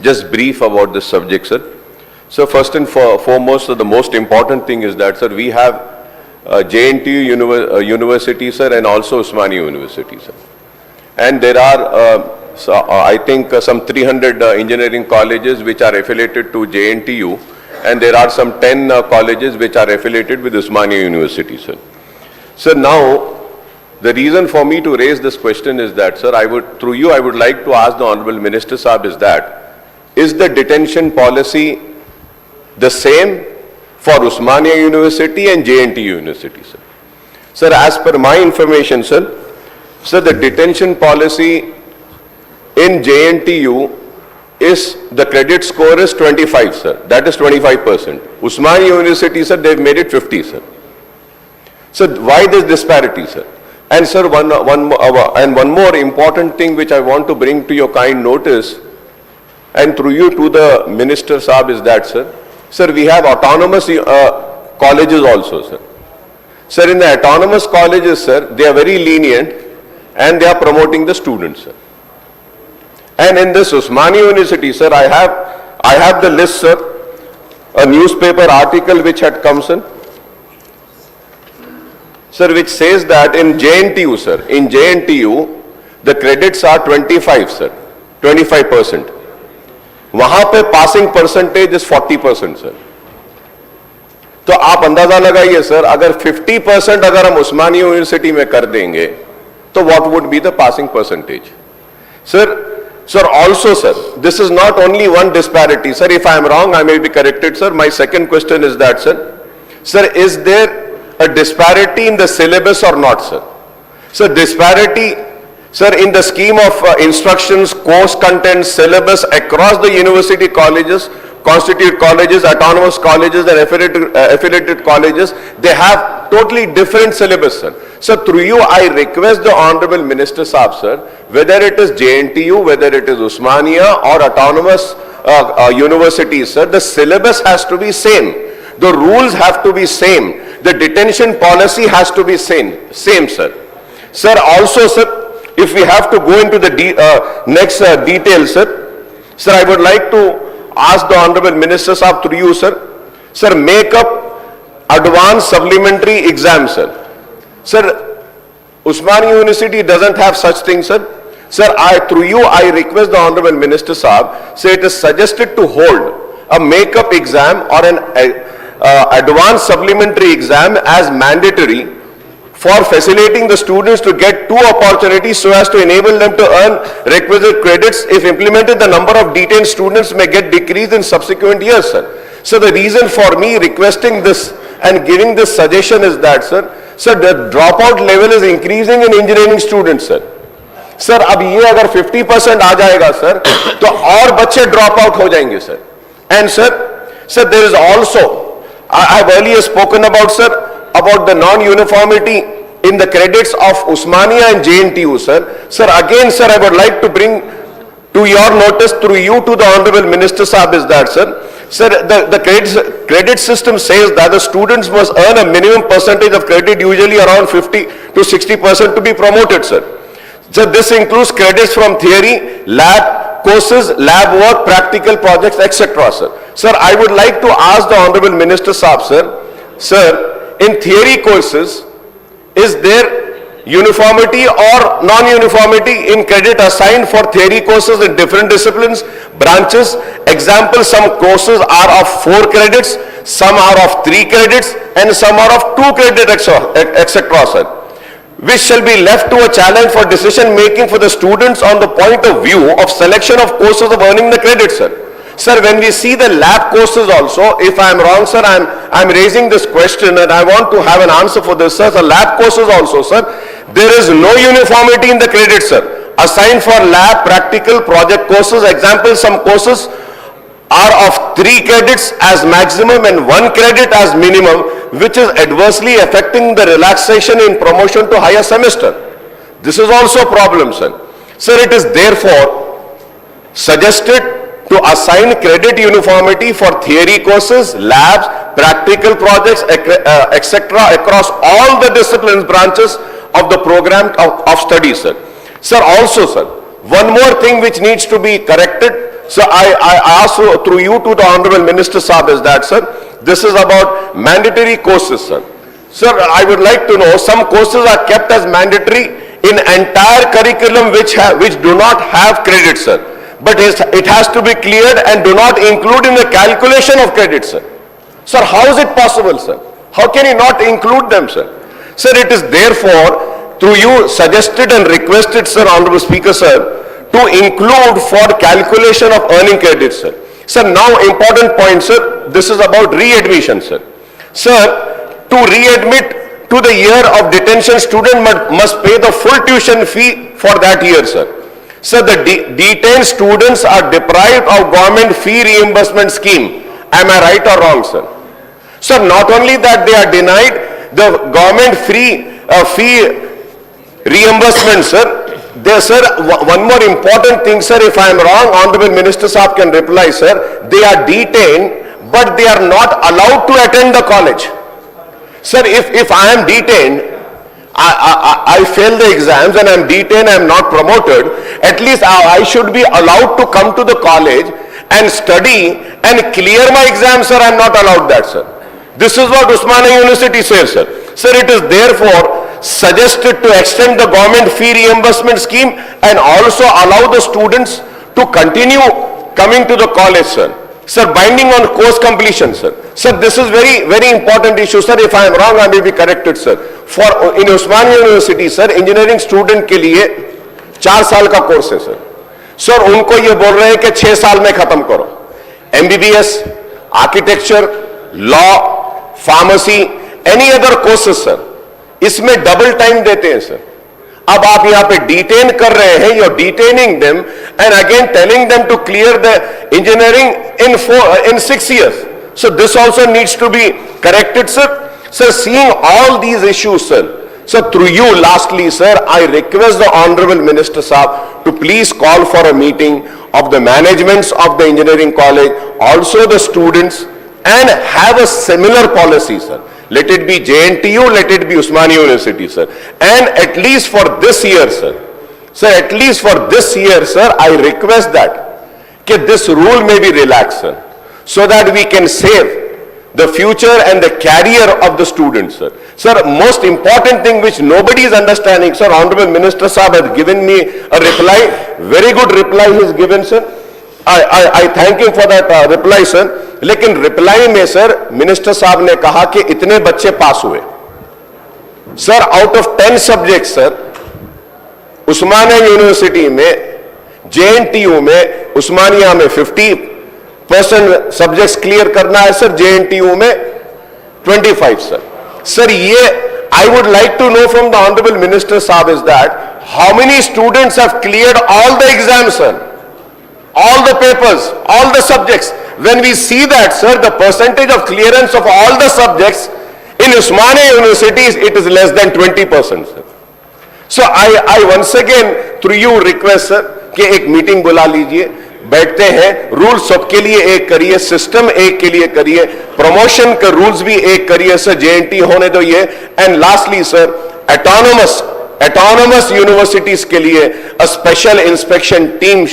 just brief about this subject, sir. So first and foremost, the most important thing is that, sir, we have JNTU University, sir, and also Osmania University, sir. And there are, I think, some 300 engineering colleges which are affiliated to JNTU, and there are some 10 colleges which are affiliated with Osmania University, sir. So now, the reason for me to raise this question is that, sir, through you, I would like to ask the Honorable Minister Saab is the detention policy the same for Osmania University and JNTU University, sir? Sir, as per my information, sir, the detention policy in JNTU is, the credit score is 25, sir. That is 25%. Osmania University, sir, they've made it 50, sir. So why this disparity, sir? And sir, one more important thing which I want to bring to your kind notice, and through you to the Minister Saab, is that, sir, we have autonomous colleges also, sir. Sir, in the autonomous colleges, sir, they are very lenient and they are promoting the students, sir. And in this Osmania University, sir, I have the list, sir, a newspaper article which had come, sir, which says that in JNTU, sir, the credits are 25, sir, 25%. वहां पे passing percentage is 40%, sir. तो आप अंदाजा लगाइए, sir, अगर 50% अगर हम उस्मानिया university में कर देंगे, तो what would be the passing percentage? Sir, also, sir, this is not only one disparity. Sir, if I am wrong, I may be corrected, sir. My second question is that, sir, is there a disparity in the syllabus or not, sir? So disparity, sir, in the scheme of instructions, course content, syllabus across the university colleges, constitute colleges, autonomous colleges and affiliated colleges, they have totally different syllabus, sir. So through you, I request the Honorable Minister Saab, sir, whether it is JNTU, whether it is Osmania or autonomous universities, sir, the syllabus has to be same. The rules have to be same. The detention policy has to be same, sir. Sir, also, sir, if we have to go into the next details, sir, I would like to ask the Honorable Minister Saab through you, sir, make up advanced supplementary exam, sir. Sir, Osmania University doesn't have such things, sir. Sir, through you, I request the Honorable Minister Saab, say it is suggested to hold a make-up exam or an advanced supplementary exam as mandatory for facilitating the students to get two opportunities so as to enable them to earn requisite credits. If implemented, the number of detained students may get decreased in subsequent years, sir. So the reason for me requesting this and giving this suggestion is that, sir, the dropout level is increasing in engineering students, sir. Sir, अब ये अगर 50% आ जाएगा, sir, तो और बच्चे drop out हो जाएंगे, sir. And sir, there is also, I have earlier spoken about, sir, about the non-uniformity in the credits of Osmania and JNTU, sir. Sir, again, sir, I would like to bring to your notice through you to the Honorable Minister Saab is that, sir, the credit system says that the students must earn a minimum percentage of credit, usually around 50 to 60% to be promoted, sir. So this includes credits from theory, lab courses, lab work, practical projects, etc., sir. Sir, I would like to ask the Honorable Minister Saab, sir, in theory courses, is there uniformity or non-uniformity in credit assigned for theory courses in different disciplines, branches? Example, some courses are of 4 credits, some are of 3 credits, and some are of 2 credits, etc., sir, which shall be left to a challenge for decision making for the students on the point of view of selection of courses of earning the credit, sir. Sir, when we see the lab courses also, if I am wrong, sir, I'm raising this question and I want to have an answer for this, sir. The lab courses also, sir, there is no uniformity in the credit, sir, assigned for lab, practical, project courses. Example, some courses are of 3 credits as maximum and 1 credit as minimum, which is adversely affecting the relaxation in promotion to higher semester. This is also a problem, sir. Sir, it is therefore suggested to assign credit uniformity for theory courses, labs, practical projects, etc. across all the disciplines, branches of the program of study, sir. Sir, also, sir, one more thing which needs to be corrected So I ask through you to the Honorable Minister Saab is that, sir, this is about mandatory courses, sir. Sir, I would like to know, some courses are kept as mandatory in entire curriculum which do not have credit, sir. But it has to be cleared and do not include in the calculation of credit, sir. Sir, how is it possible, sir? How can you not include them, sir? Sir, it is therefore, through you suggested and requested, sir, Honorable Speaker, sir, to include for calculation of earning credit, sir. Sir, now important point, sir, this is about readmission, sir. Sir, to readmit to the year of detention, student must pay the full tuition fee for that year, sir. Sir, the detained students are deprived of government fee reimbursement scheme. Am I right or wrong, sir? Sir, not only that they are denied the government fee reimbursement, sir. There, sir, one more important thing, sir, if I am wrong, Honorable Minister Saab can reply, sir. They are detained, but they are not allowed to attend the college. Sir, if I am detained, I fail the exams and I am detained, I am not promoted, at least I should be allowed to come to the college and study and clear my exams, sir. I am not allowed that, sir. This is what Osmania University says, sir. Sir, it is therefore suggested to extend the government fee reimbursement scheme and also allow the students to continue coming to the college, sir. Sir, binding on course completion, sir. Sir, this is very important issue, sir. If I am wrong, I may be corrected, sir. For in Osmania University, sir, engineering student के लिए 4 साल का course है, sir. Sir, उनको ये बोल रहे हैं कि 6 साल में खत्म करो. MBBS, architecture, law, pharmacy, any other courses, sir, इसमें डबल टाइम देते हैं, सर. अब आप यहां पे डिटेन कर रहे हैं, you're detaining them and again telling them to clear the engineering in 6 years. So this also needs to be corrected, sir. Sir, seeing all these issues, sir, so through you, lastly, sir, I request the Honorable Minister Saab to please call for a meeting of the managements of the engineering college, also the students, and have a similar policy, sir. Let it be JNTU, let it be Osmania University, sir. And at least for this year, sir. Sir, at least for this year, sir, I request that this rule may be relaxed, sir, so that we can save the future and the career of the students, sir. Sir, most important thing which nobody is understanding, sir, Honorable Minister Saab has given me a reply, very good reply he has given, sir. I thank him for that reply, sir. लेकिन reply में, sir, minister साहब ने कहा कि इतने बच्चे पास हुए. Sir, out of 10 subject, sir, Osmania university में, JNTU में, उस्मानिया में 50% सब्जेक्ट्स क्लियर करना है, सर. JNTU में 25, सर. सर, ये I would like to know from the Honorable Minister Saab is that how many students have cleared all the exams, sir, all the papers, all the subjects. When we see that, sir, the percentage of clearance of all the subjects in Osmania universities, it is less than 20%, sir. So I once again through you request, sir, कि एक meeting बुला लीजिए, बैठते हैं, rule सबके लिए एक करिए, सिस्टम एक के लिए करिए, प्रमोशन के रूल्स भी एक करिए, सर. JNT होने दो ये. And lastly, sir, autonomous universities के लिए a special inspection team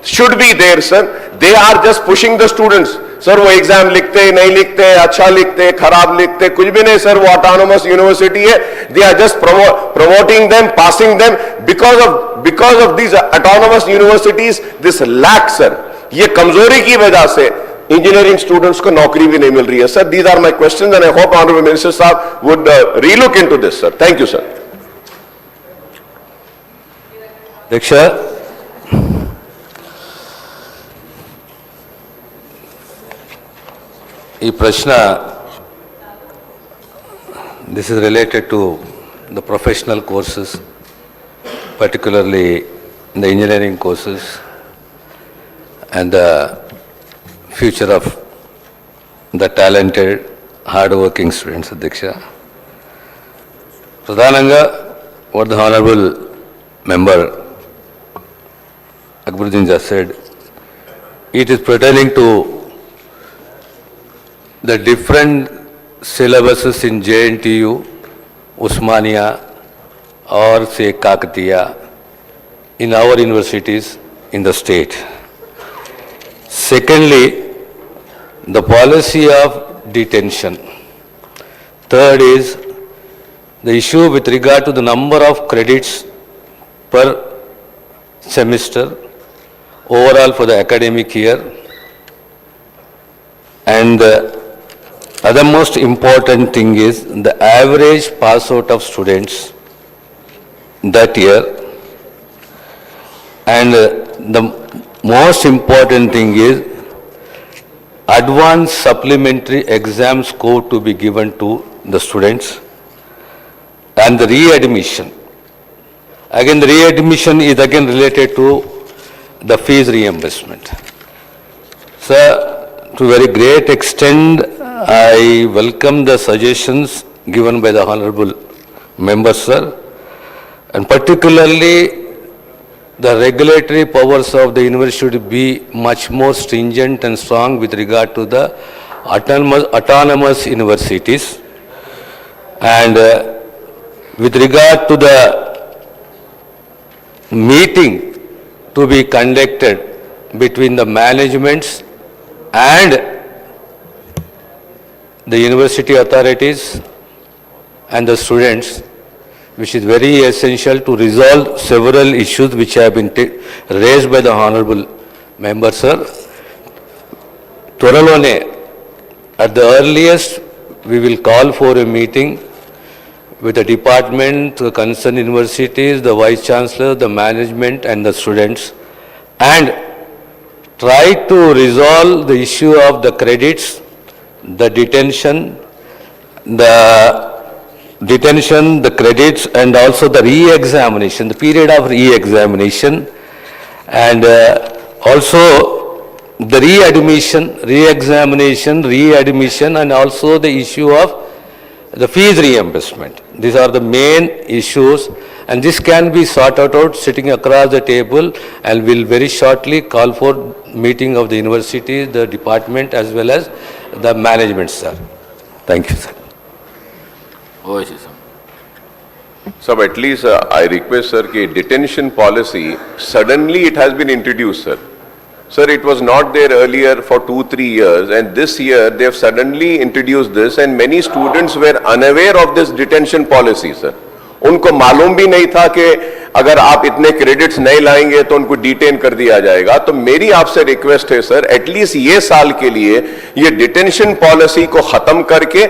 should be there, sir. They are just pushing the students. Sir, वो एग्जाम लिखते नहीं लिखते, अच्छा लिखते, खराब लिखते, कुछ भी नहीं, सर. वो ऑटोनोमस यूनिवर्सिटी है. They are just promoting them, passing them. Because of these autonomous universities, this lack, sir, ये कमजोरी की वजह से इंजीनियरिंग स्टूडेंट्स को नौकरी भी नहीं मिल रही है, sir. These are my questions and I hope Honorable Minister Saab would relook into this, sir. Thank you, sir. Diksha. This is related to the professional courses, particularly the engineering courses and the future of the talented, hard-working students, Diksha. Pradhananga, what the Honorable Member Akbaruddin just said, it is pertaining to the different syllabuses in JNTU, Osmania or say Kakatiya in our universities in the state. Secondly, the policy of detention. Third is the issue with regard to the number of credits per semester overall for the academic year. And the other most important thing is the average pass out of students that year. And the most important thing is advanced supplementary exam score to be given to the students and the readmission. Again, the readmission is again related to the fees reimbursement. Sir, to a very great extent, I welcome the suggestions given by the Honorable Member, sir, and particularly the regulatory powers of the university should be much more stringent and strong with regard to the autonomous universities. And with regard to the meeting to be conducted between the managements and the university authorities and the students, which is very essential to resolve several issues which have been raised by the Honorable Member, sir. Tvaralone, at the earliest, we will call for a meeting with the department, the concerned universities, the Vice Chancellor, the management and the students, and try to resolve the issue of the credits, the detention, the credits, and also the re-examination, the period of re-examination, and also the readmission, and also the issue of the fees reimbursement. These are the main issues, and this can be sorted out sitting across the table, and we'll very shortly call for meeting of the university, the department as well as the management, sir. Thank you, sir. Sir, at least I request, sir, कि detention policy, suddenly it has been introduced, sir. Sir, it was not there earlier for 2-3 years, and this year they have suddenly introduced this, and many students were unaware of this detention policy, sir. उनको मालूम भी नहीं था कि अगर आप इतने credits नहीं लाएंगे तो उनको डिटेन कर दिया जाएगा। तो मेरी आपसे रिक्वेस्ट है सर, एटलीस्ट ये साल के लिए ये डिटेंशन पॉलिसी को खत्म करके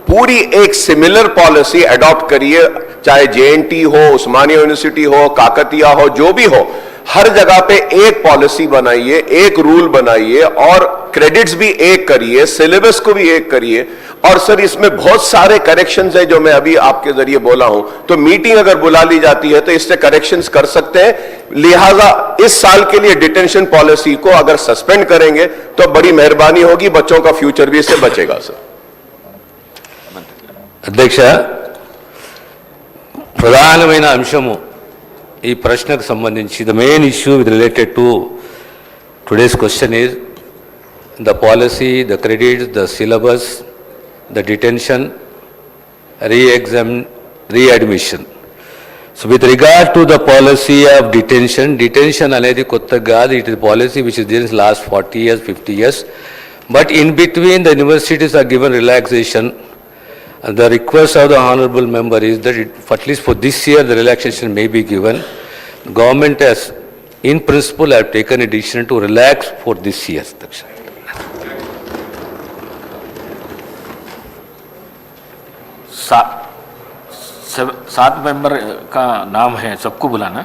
पूरी एक सिमिलर पॉलिसी अडॉप्ट करिए, चाहे जेएनटी हो, उस्मानिया यूनिवर्सिटी हो, काकतिया हो, जो भी हो, हर जगह पे एक पॉलिसी बनाइए, एक रूल बनाइए और क्रेडिट्स भी एक करिए, सिलेबस को भी एक करिए। और सर इसमें बहुत सारे करेक्शंस हैं जो मैं अभी आपके जरिए बोला हूं, तो मीटिंग अगर बुला ली जाती है तो इससे करेक्शंस कर सकते हैं। लिहाजा इस साल के लिए डिटेंशन पॉलिसी को अगर सस्पेंड करेंगे तो बड़ी मेहरबानी होगी, बच्चों का फ्यूचर भी इससे बचेगा। सर అధ్యక్ష, ప్రధానమైన అంశము ఈ ప్రశ్నకు సంబంధించి the main issue with related to today's question is the policy, the credits, the syllabus, the detention, readmission. So with regard to the policy of detention అనేది కొత్తగా కాదు, it is policy which is there in last 40 years, 50 years. But in between the universities are given relaxation. The request of the honorable member is that at least for this year the relaxation may be given. The government has in principle have taken a decision to relax for this year. सात member का नाम है, सबको बुलाना।